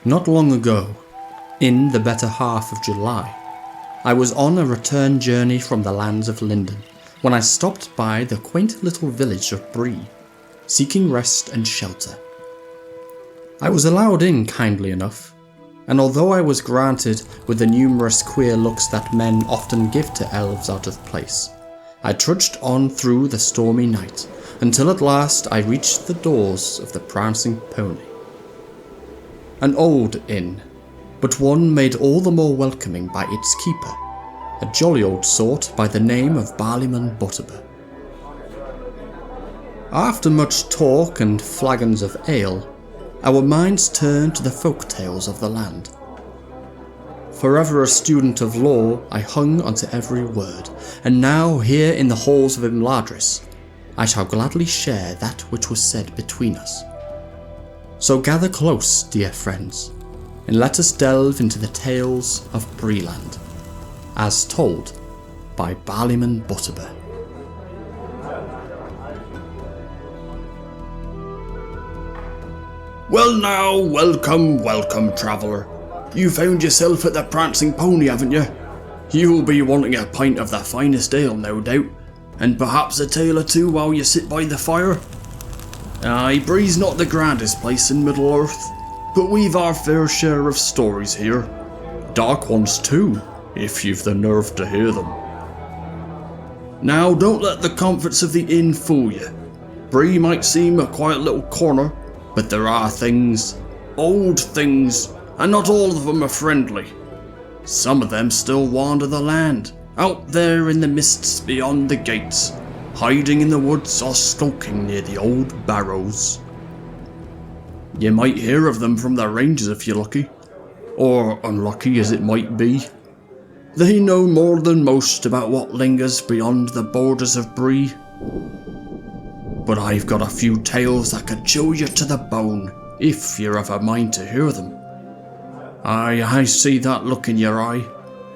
Not long ago, in the better half of July, I was on a return journey from the lands of Linden when I stopped by the quaint little village of Bree, seeking rest and shelter. I was allowed in kindly enough, and although I was granted with the numerous queer looks that men often give to elves out of place, I trudged on through the stormy night until at last I reached the doors of the Prancing Pony. An old inn, but one made all the more welcoming by its keeper, a jolly old sort by the name of Barrow-downs. After much talk and flagons of ale, our minds turned to the folk tales of the land. Forever a student of law, I hung onto every word, and now here in the halls of Imladris, I shall gladly share that which was said between us. So gather close, dear friends, and let us delve into the tales of Bree-Land, as told by Barrow-downs. Well now, welcome traveller. You found yourself at the Prancing Pony, haven't you? You'll be wanting a pint of the finest ale, no doubt, and perhaps a tale or two while you sit by the fire. Aye, Bree's not the grandest place in Middle-earth, but we've our fair share of stories here. Dark ones too, if you've the nerve to hear them. Now, don't let the comforts of the inn fool you. Bree might seem a quiet little corner, but there are things, old things, and not all of them are friendly. Some of them still wander the land, out there in the mists beyond the gates, hiding in the woods or skulking near the old barrows. You might hear of them from the rangers if you're lucky, or unlucky as it might be. They know more than most about what lingers beyond the borders of Bree. But I've got a few tales that could chill you to the bone, if you're of a mind to hear them. Aye, I see that look in your eye.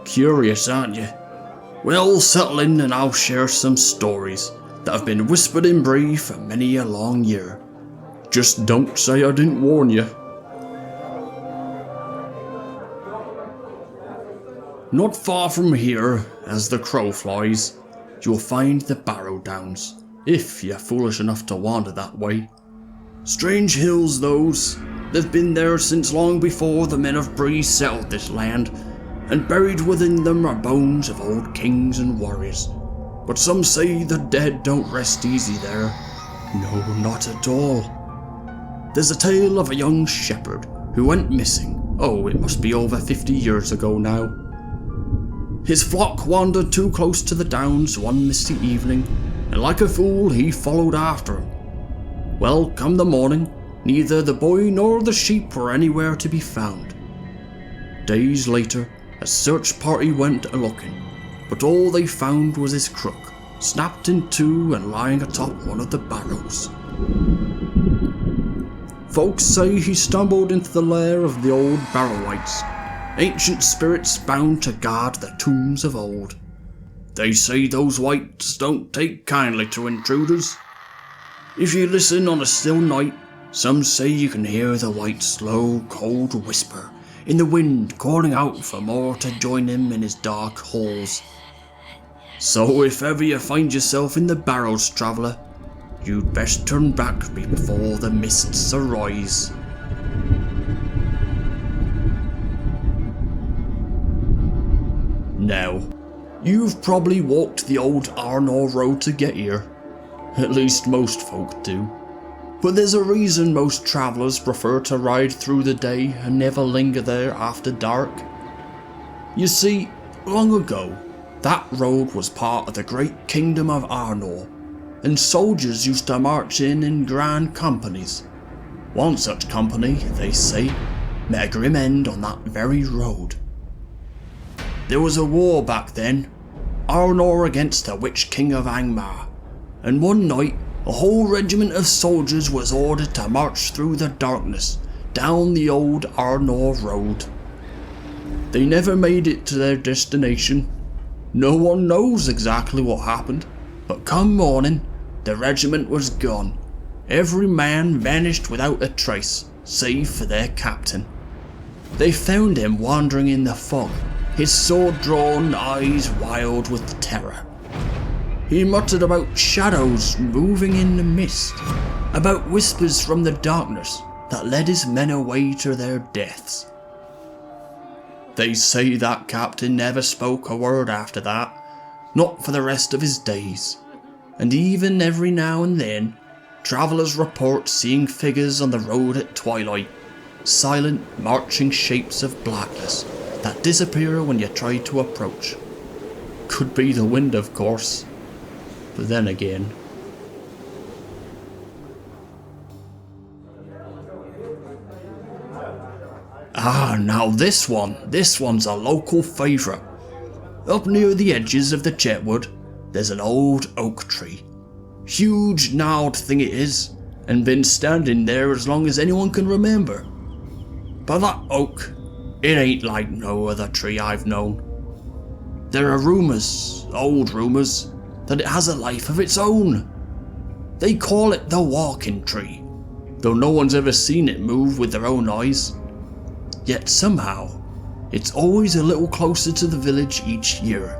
Curious, aren't you? Well, settle in and I'll share some stories that have been whispered in Bree for many a long year. Just don't say I didn't warn you. Not far from here, as the crow flies, you'll find the Barrow-downs, if you're foolish enough to wander that way. Strange hills those. They've been there since long before the men of Bree settled this land, and buried within them are bones of old kings and warriors. But some say the dead don't rest easy there. No, not at all. There's a tale of a young shepherd who went missing. Oh, it must be over 50 years ago now. His flock wandered too close to the downs one misty evening, and like a fool he followed after him. Well, come the morning, neither the boy nor the sheep were anywhere to be found. Days later, a search party went a-looking, but all they found was his crook, snapped in two and lying atop one of the barrows. Folks say he stumbled into the lair of the old Barrow-wights, ancient spirits bound to guard the tombs of old. They say those wights don't take kindly to intruders. If you listen on a still night, some say you can hear the wights' low, cold whisper in the wind calling out for more to join him in his dark halls. So if ever you find yourself in the barrows, traveller, you'd best turn back before the mists arise. Now, you've probably walked the old Arnor road to get here. At least most folk do. But there's a reason most travellers prefer to ride through the day and never linger there after dark. You see, long ago, that road was part of the great kingdom of Arnor, and soldiers used to march in grand companies. One such company, they say, met a grim end on that very road. There was a war back then, Arnor against the Witch King of Angmar, and one night a whole regiment of soldiers was ordered to march through the darkness down the old Arnor road. They never made it to their destination. No one knows exactly what happened, but come morning, the regiment was gone. Every man vanished without a trace, save for their captain. They found him wandering in the fog, his sword drawn, eyes wild with terror. He muttered about shadows moving in the mist, about whispers from the darkness that led his men away to their deaths. They say that captain never spoke a word after that, not for the rest of his days, and even every now and then, travellers report seeing figures on the road at twilight, silent marching shapes of blackness that disappear when you try to approach. Could be the wind, of course, but then again. Now this one's a local favourite. Up near the edges of the Chetwood, there's an old oak tree. Huge gnarled thing it is, and been standing there as long as anyone can remember. But that oak, it ain't like no other tree I've known. There are rumours, old rumours, that it has a life of its own. They call it the walking tree, though no one's ever seen it move with their own eyes. Yet somehow, it's always a little closer to the village each year.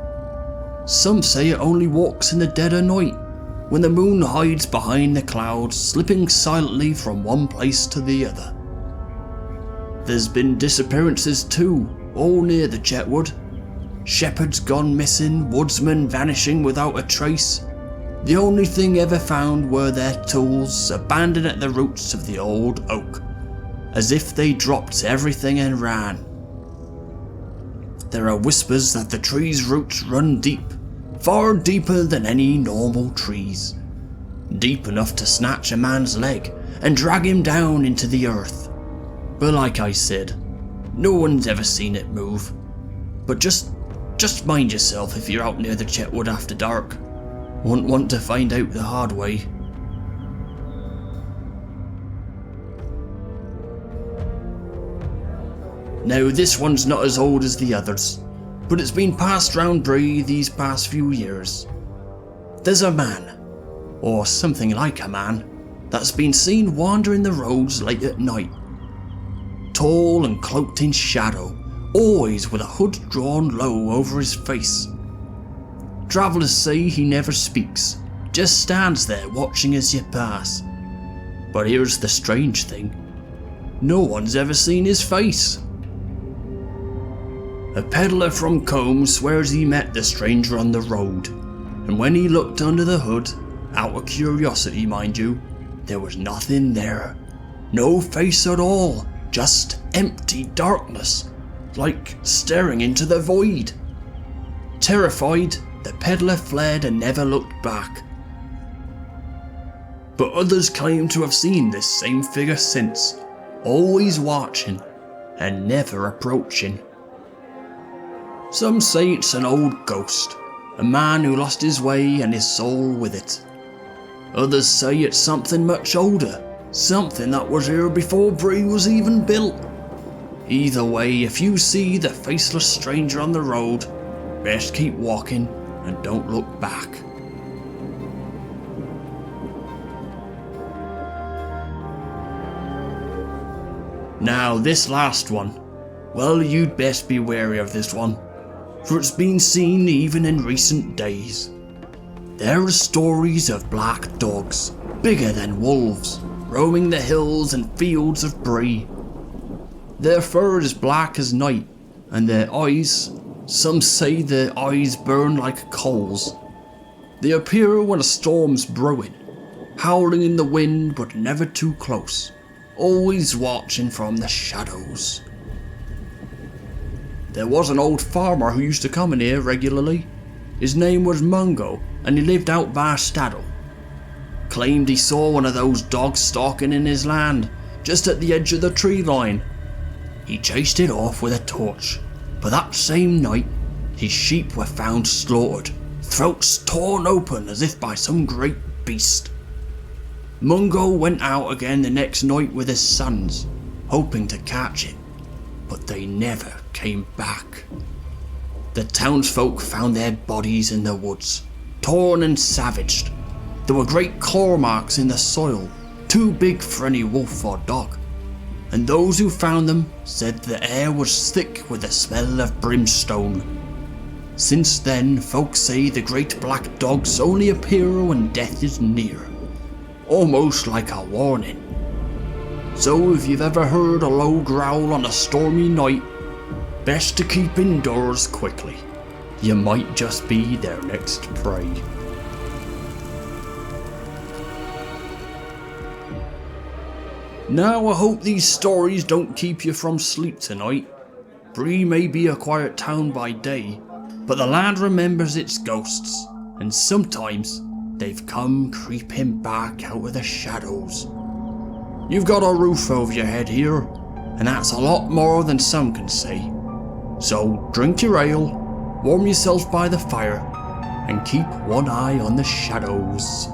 Some say it only walks in the dead of night, when the moon hides behind the clouds, slipping silently from one place to the other. There's been disappearances too, all near the Chetwood. Shepherds gone missing, woodsmen vanishing without a trace. The only thing ever found were their tools, abandoned at the roots of the old oak, as if they dropped everything and ran. There are whispers that the tree's roots run deep, far deeper than any normal trees. Deep enough to snatch a man's leg and drag him down into the earth. But like I said, no one's ever seen it move. But just mind yourself if you're out near the Chetwood after dark. Won't want to find out the hard way. Now this one's not as old as the others, but it's been passed round Bree these past few years. There's a man, or something like a man, that's been seen wandering the roads late at night. Tall and cloaked in shadow, always with a hood drawn low over his face. Travellers say he never speaks, just stands there watching as you pass. But here's the strange thing, no one's ever seen his face. A peddler from Combe swears he met the stranger on the road, and when he looked under the hood, out of curiosity mind you, there was nothing there. No face at all, just empty darkness, like staring into the void. Terrified, the peddler fled and never looked back. But others claim to have seen this same figure since, always watching and never approaching. Some say it's an old ghost, a man who lost his way and his soul with it. Others say it's something much older, something that was here before Bree was even built. Either way, if you see the faceless stranger on the road, best keep walking and don't look back. Now this last one, well, you'd best be wary of this one, for it's been seen even in recent days. There are stories of black dogs, bigger than wolves, roaming the hills and fields of Bree. Their fur is black as night, and their eyes, some say their eyes burn like coals. They appear when a storm's brewing, howling in the wind but never too close, always watching from the shadows. There was an old farmer who used to come in here regularly. His name was Mungo, and he lived out by Staddle. Claimed he saw one of those dogs stalking in his land, just at the edge of the tree line. He chased it off with a torch, but that same night, his sheep were found slaughtered, throats torn open as if by some great beast. Mungo went out again the next night with his sons, hoping to catch it, but they never came back. The townsfolk found their bodies in the woods, torn and savaged. There were great claw marks in the soil, too big for any wolf or dog, and those who found them said the air was thick with the smell of brimstone. Since then, folks say the great black dogs only appear when death is near, almost like a warning. So if you've ever heard a low growl on a stormy night, best to keep indoors quickly. You might just be their next prey. Now I hope these stories don't keep you from sleep tonight. Bree may be a quiet town by day, but the land remembers its ghosts, and sometimes they've come creeping back out of the shadows. You've got a roof over your head here, and that's a lot more than some can say. So drink your ale, warm yourself by the fire, and keep one eye on the shadows.